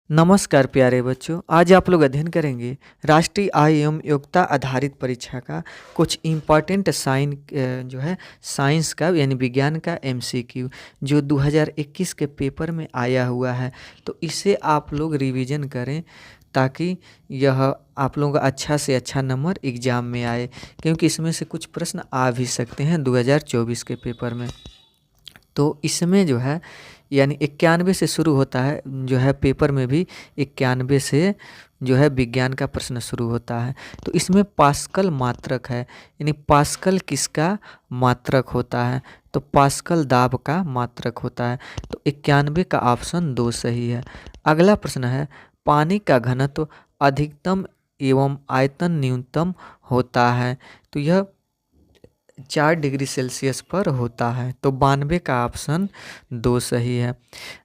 नमस्कार प्यारे बच्चों, आज आप लोग अध्ययन करेंगे राष्ट्रीय आय एवं योग्यता आधारित परीक्षा का कुछ इम्पॉर्टेंट जो है साइंस का यानी विज्ञान का एमसीक्यू जो 2021 के पेपर में आया हुआ है। तो इसे आप लोग रिवीजन करें ताकि यह आप लोगों का अच्छा से अच्छा नंबर एग्जाम में आए, क्योंकि इसमें से कुछ प्रश्न आ भी सकते हैं 2024 के पेपर में। तो इसमें जो है यानी 91 से शुरू होता है, जो है पेपर में भी 91 से जो है विज्ञान का प्रश्न शुरू होता है। तो इसमें पास्कल मात्रक है, यानी पास्कल किसका मात्रक होता है? तो पास्कल दाब का मात्रक होता है। तो 91 का ऑप्शन 2 सही है। अगला प्रश्न है, पानी का घनत्व अधिकतम एवं आयतन न्यूनतम होता है। तो यह 4 डिग्री सेल्सियस पर होता है। तो 92 का ऑप्शन 2 सही है।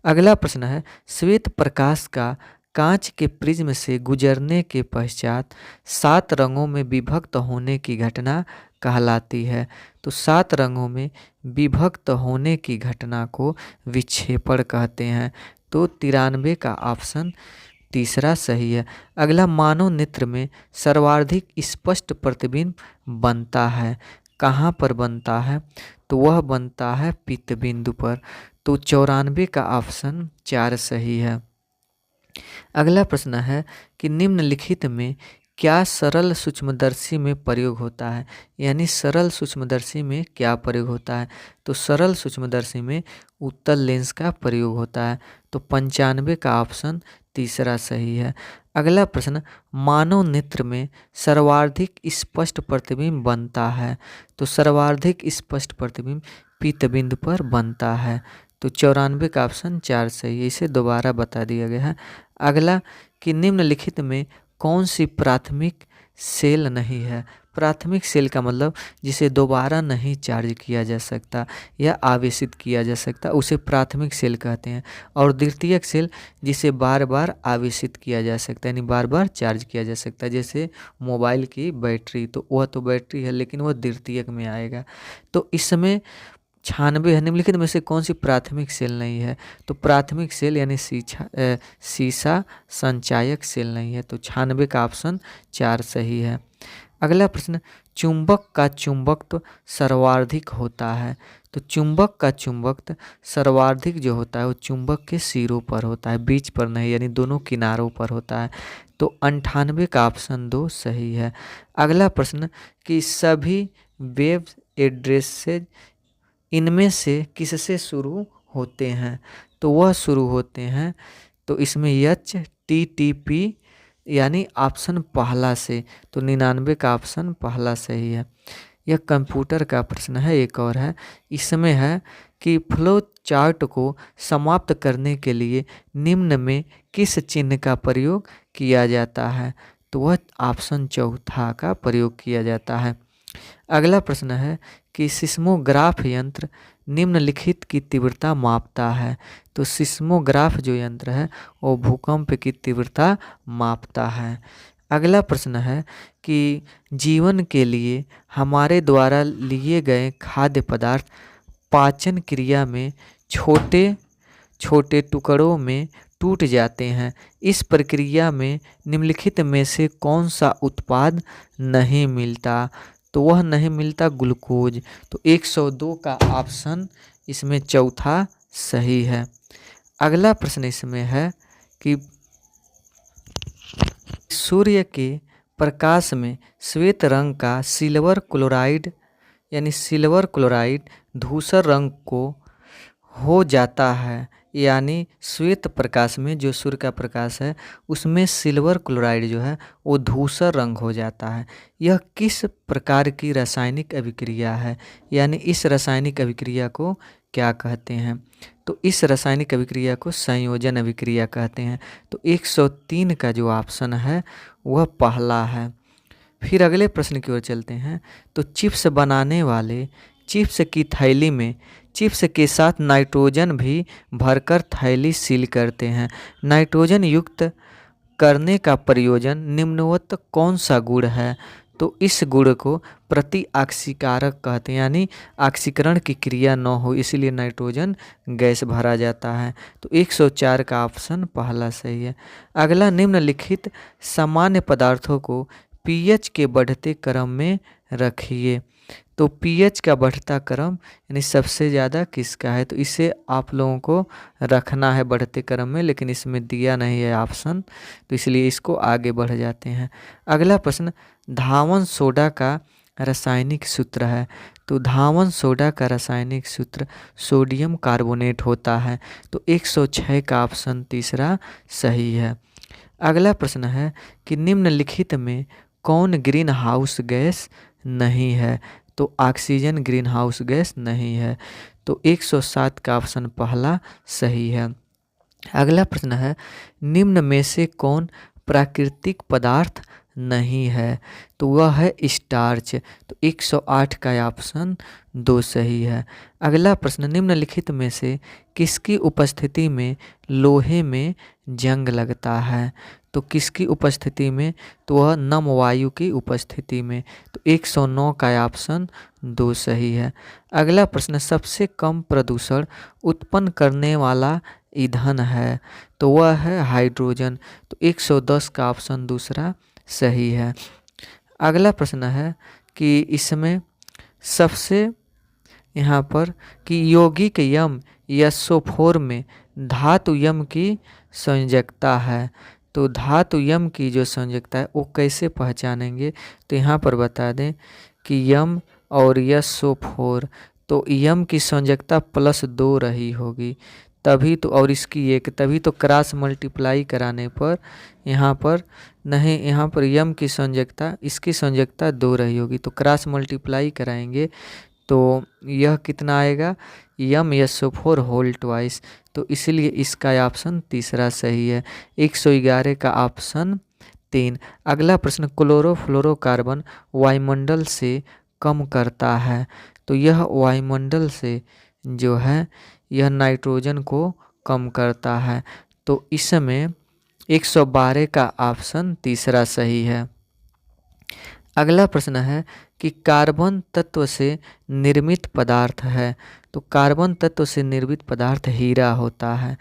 अगला प्रश्न है, श्वेत प्रकाश का कांच के प्रिज्म से गुजरने के पश्चात 7 रंगों में विभक्त होने की घटना कहलाती है। तो 7 रंगों में विभक्त होने की घटना को विक्षेपण कहते हैं। तो 93 का ऑप्शन तीसरा सही है। अगला, मानव नेत्र में सर्वाधिक स्पष्ट प्रतिबिंब बनता है, कहाँ पर बनता है? तो वह बनता है पित्त बिंदु पर। तो 94 का ऑप्शन 4 सही है। अगला प्रश्न है कि निम्नलिखित में क्या सरल सूक्ष्मदर्शी में प्रयोग होता है, यानी सरल सूक्ष्मदर्शी में क्या प्रयोग होता है? तो सरल सूक्ष्मदर्शी में उत्तल लेंस का प्रयोग होता है। तो 95 का ऑप्शन तीसरा सही है। अगला प्रश्न, मानव नेत्र में सर्वाधिक स्पष्ट प्रतिबिंब बनता है। तो सर्वाधिक स्पष्ट प्रतिबिंब पित्त बिंदु पर बनता है। तो 94 का ऑप्शन 4 सही है, इसे दोबारा बता दिया गया है। अगला कि निम्नलिखित में कौन सी प्राथमिक सेल नहीं है? प्राथमिक सेल का मतलब जिसे दोबारा नहीं चार्ज किया जा सकता या आवेशित किया जा सकता, उसे प्राथमिक सेल कहते हैं। और द्वितीयक सेल जिसे बार बार आवेशित किया जा सकता है, यानी बार बार चार्ज किया जा सकता है, जैसे मोबाइल की बैटरी। तो वह तो बैटरी है लेकिन वह द्वितीयक में आएगा। तो इसमें 96 है, निम्नलिखित में से कौन सी प्राथमिक सेल नहीं है? तो प्राथमिक सेल यानी सीसा संचायक सेल नहीं है। तो 96 का ऑप्शन 4 सही है। अगला प्रश्न, चुंबक का चुंबकत्व सर्वाधिक होता है। तो चुंबक का चुंबकत्व सर्वाधिक जो होता है वो चुंबक के सिरों पर होता है, बीच पर नहीं, यानी दोनों किनारों पर होता है। तो 98 का ऑप्शन 2 सही है। अगला प्रश्न कि सभी वेब एड्रेसेज इनमें से किससे शुरू होते हैं? तो वह शुरू होते हैं, तो इसमें HTTP यानी ऑप्शन पहला से। तो 99 का ऑप्शन पहला सही है। यह कंप्यूटर का प्रश्न है, एक और है। इसमें है कि फ्लो चार्ट को समाप्त करने के लिए निम्न में किस चिन्ह का प्रयोग किया जाता है? तो वह ऑप्शन चौथा का प्रयोग किया जाता है। अगला प्रश्न है कि सिस्मोग्राफ यंत्र निम्नलिखित की तीव्रता मापता है। तो सिस्मोग्राफ जो यंत्र है वो भूकंप की तीव्रता मापता है। अगला प्रश्न है कि जीवन के लिए हमारे द्वारा लिए गए खाद्य पदार्थ पाचन क्रिया में छोटे छोटे टुकड़ों में टूट जाते हैं। इस प्रक्रिया में निम्नलिखित में से कौन सा उत्पाद नहीं मिलता? तो वह नहीं मिलता ग्लूकोज। तो 102 का ऑप्शन इसमें चौथा सही है। अगला प्रश्न इसमें है कि सूर्य के प्रकाश में श्वेत रंग का सिल्वर क्लोराइड यानी सिल्वर क्लोराइड धूसर रंग को हो जाता है, यानी श्वेत प्रकाश में जो सूर्य का प्रकाश है उसमें सिल्वर क्लोराइड जो है वो धूसर रंग हो जाता है। यह किस प्रकार की रासायनिक अभिक्रिया है, यानी इस रासायनिक अभिक्रिया को क्या कहते हैं? तो इस रासायनिक अभिक्रिया को संयोजन अभिक्रिया कहते हैं। तो 103 का जो ऑप्शन है वह पहला है। फिर अगले प्रश्न की ओर चलते हैं। तो चिप्स बनाने वाले चिप्स की थैली में चिप्स के साथ नाइट्रोजन भी भरकर थैली सील करते हैं। नाइट्रोजन युक्त करने का प्रयोजन निम्नवत कौन सा गुण है? तो इस गुण को प्रति ऑक्सीकारक कहते हैं, यानी ऑक्सीकरण की क्रिया न हो इसीलिए नाइट्रोजन गैस भरा जाता है। तो 104 का ऑप्शन पहला सही है। अगला, निम्नलिखित सामान्य पदार्थों को पीएच के बढ़ते क्रम में रखिए। तो पीएच का बढ़ता क्रम यानी सबसे ज़्यादा किसका है, तो इसे आप लोगों को रखना है बढ़ते क्रम में, लेकिन इसमें दिया नहीं है ऑप्शन, तो इसलिए इसको आगे बढ़ जाते हैं। अगला प्रश्न, धावन सोडा का रासायनिक सूत्र है। तो धावन सोडा का रासायनिक सूत्र सोडियम कार्बोनेट होता है। तो 106 का ऑप्शन तीसरा सही है। अगला प्रश्न है कि निम्नलिखित में कौन ग्रीन हाउस गैस नहीं है। तो ऑक्सीजन ग्रीन हाउस गैस नहीं है। तो 107 का ऑप्शन पहला सही है। अगला प्रश्न है, निम्न में से कौन प्राकृतिक पदार्थ नहीं है। तो वह है स्टार्च। तो 108 का ऑप्शन 2 सही है। अगला प्रश्न, निम्नलिखित में से किसकी उपस्थिति में लोहे में जंग लगता है। तो किसकी उपस्थिति में, तो वह नम वायु की उपस्थिति में। तो 109 का ऑप्शन 2 सही है। अगला प्रश्न, सबसे कम प्रदूषण उत्पन्न करने वाला ईंधन है। तो वह है हाइड्रोजन। तो 110 का ऑप्शन दूसरा सही है। अगला प्रश्न है कि इसमें सबसे यहाँ पर कि यौगिक यम या सोफोर में धातु यम की संयोजकता है। तो धातु यम की जो संयोजकता है वो कैसे पहचानेंगे, तो यहाँ पर बता दें कि यम और यसोफोर, तो यम की संयोजकता +2 रही होगी तभी तो, और इसकी 1, तभी तो क्रॉस मल्टीप्लाई कराने पर यहाँ पर नहीं, यहाँ पर यम की संयोजकता, इसकी संयोजकता 2 रही होगी, तो क्रॉस मल्टीप्लाई कराएंगे तो यह कितना आएगा, यम यसोफोर होल ट्वाइस। तो इसलिए इसका ऑप्शन तीसरा सही है। 111 का ऑप्शन 3। अगला प्रश्न, क्लोरोफ्लोरोकार्बन वायुमंडल से कम करता है। तो यह वायुमंडल से जो है यह नाइट्रोजन को कम करता है। तो इसमें 112 का ऑप्शन तीसरा सही है। अगला प्रश्न है कि कार्बन तत्व से निर्मित पदार्थ है। तो कार्बन तत्व से निर्मित पदार्थ हीरा होता है।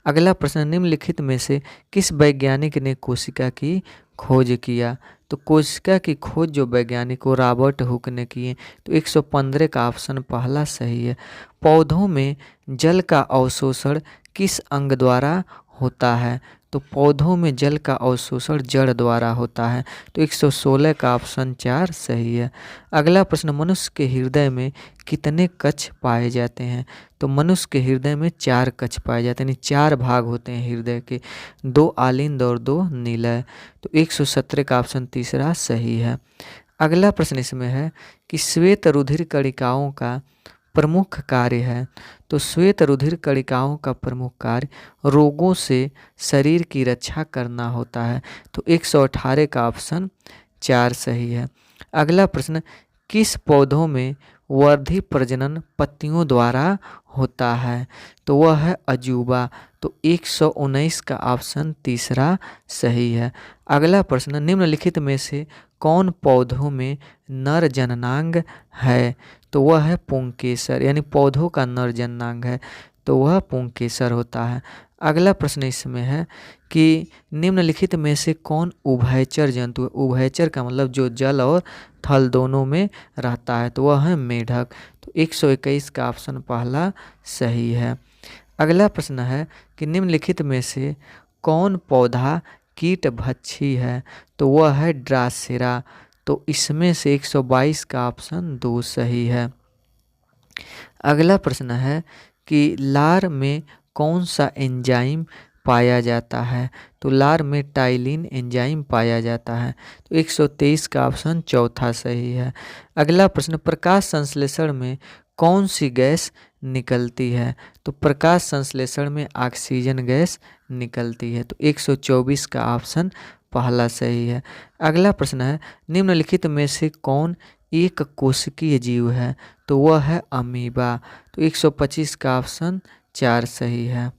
अगला प्रश्न, निम्नलिखित में से किस वैज्ञानिक ने कोशिका की खोज किया। तो कोशिका की खोज जो वैज्ञानिक को रॉबर्ट हुक ने किए। तो 115 का ऑप्शन पहला सही है। पौधों में जल का अवशोषण किस अंग द्वारा होता है। तो पौधों में जल का अवशोषण जड़ द्वारा होता है। तो 116 का ऑप्शन 4 सही है। अगला प्रश्न, मनुष्य के हृदय में कितने कक्ष पाए जाते हैं। तो मनुष्य के हृदय में 4 कक्ष पाए जाते हैं, यानी 4 भाग होते हैं हृदय के, 2 आलिंद और 2 निलय। तो 117 का ऑप्शन तीसरा सही है। अगला प्रश्न इसमें है कि श्वेत रुधिर कणिकाओं का प्रमुख कार्य है। तो श्वेत रुधिर कणिकाओं का प्रमुख कार्य रोगों से शरीर की रक्षा करना होता है। तो 118 का ऑप्शन 4 सही है। अगला प्रश्न, किस पौधों में वर्धी प्रजनन पत्तियों द्वारा होता है। तो वह है अजूबा। तो 119 का ऑप्शन तीसरा सही है। अगला प्रश्न, निम्नलिखित में से कौन पौधों में नर जननांग है। तो वह है पुंकेसर, यानी पौधों का नर जननांग है तो वह पुंकेसर होता है। अगला प्रश्न इसमें है कि निम्नलिखित में से कौन उभयचर जंतु है। उभयचर का मतलब जो जल और थल दोनों में रहता है, तो वह है मेढक। तो 121 का ऑप्शन पहला सही है। अगला प्रश्न है कि निम्नलिखित में से कौन पौधा कीट भक्षी है। तो वह है ड्रासेरा। तो इसमें से 122 का ऑप्शन 2 सही है। अगला प्रश्न है कि लार में कौन सा एंजाइम पाया जाता है। तो लार में टाइलिन एंजाइम पाया जाता है। तो 123 का ऑप्शन चौथा सही है। अगला प्रश्न, प्रकाश संश्लेषण में कौन सी गैस निकलती है। तो प्रकाश संश्लेषण में ऑक्सीजन गैस निकलती है। तो 124 का ऑप्शन पहला सही है। अगला प्रश्न है, निम्नलिखित में से कौन एक कोशिकीय जीव है। तो वह है अमीबा। तो 125 का ऑप्शन 4 सही है।